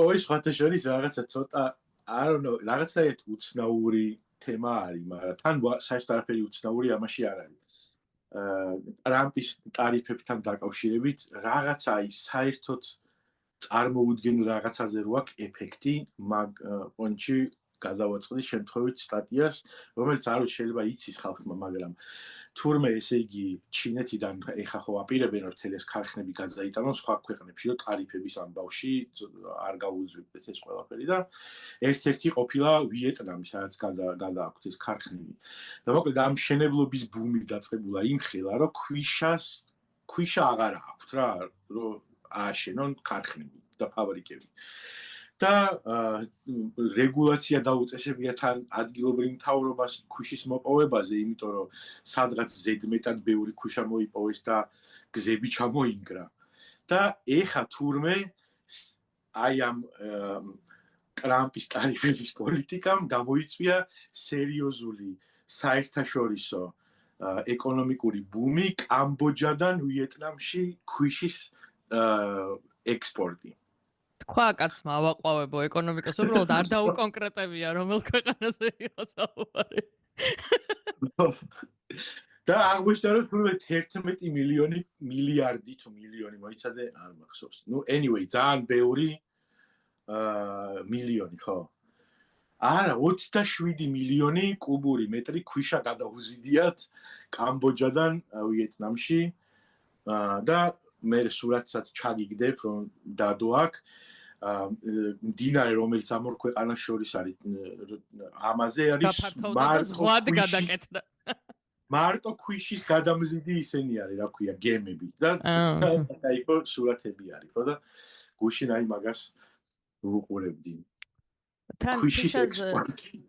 ოი სხვათა შორის რაღაცა ცოტა I don't know რაღაცაერთ უცნაური თემა არის, მაგრამ თან საერთოდ არაფერი უცნაური ამაში არ არის. ტრამპის ტარიფებთან დაკავშირებით რაღაცა ის საერთოდ წარმოუდგენელ რაღაცაზე რო აქვს ეფექტი, მაგ პონჩი გადავაწყდი შემთხვევით სტატიას, რომელიც არ ვიცი შეიძლება იცის ხალხმა, მაგრამ თურმე ესე იგი ჩინეთიდან ეხა ხო აპირებენ რომ თელეს ქარხნები გადაიტანონ სხვა ქვეყნებში, რომ ტარიფების ამბავში არ გაუძვირდეთ ეს ყველაფერი და ერთ-ერთი ყოფილა ვიეტნამი, სადაც გადააქვთ ეს ქარხნები. და მოკლედ ამ მშენებლობის ბუმი დაწყებულა იმ ხელა, რომ ქვიშა აღარ აქვთ რა, რომ ააშენონ ქარხნები და ფაბრიკები. და რეგულაცია დაუწესებია თან ადგილობრივ მთავრობას ქვიშის მოპოვებაზე, იმიტომ რომ სადღაც ზედმეტად ბევრი ქვიშა მოიპოვეს და გზები ჩამოინგრა. და ეხა თურმე აი ამ ტრამპის ტარიფების პოლიტიკამ გამოიწვია სერიოზული საერთაშორისო ეკონომიკური ბუმი კამბოჯადან ვიეტნამში ქვიშის ექსპორტი. თქვა კაცმა ავაყვავებო ეკონომიკას, უბრალოდ არ დაუკონკრეტებია რომელ ქვეყანაზე იყო საუბარი. და აღმოჩნდა რომ თურმე 11 მილიარდი თუ მილიონი მოიცადე, არ მახსოვს. Anyway, ძალიან ბევრი მილიონი, ხო? არა, 27 მილიონი კუბური მეტრი ქვიშა გადაუზიდიათ კამბოჯადან ვიეტნამში და მე სურათსაც ჩაგიგდებ რომ დადო აქ მდინარე რომელიც ამ ორ ქვეყანას შორის არის ამაზე არის მარტო ქვიშის გადამზიდი ისენი არის რა ქვია გემები და აიქო სურათები არის ხო და გუშინ აი მაგას ვუყურებდი თან ქვიშის ექსპორტი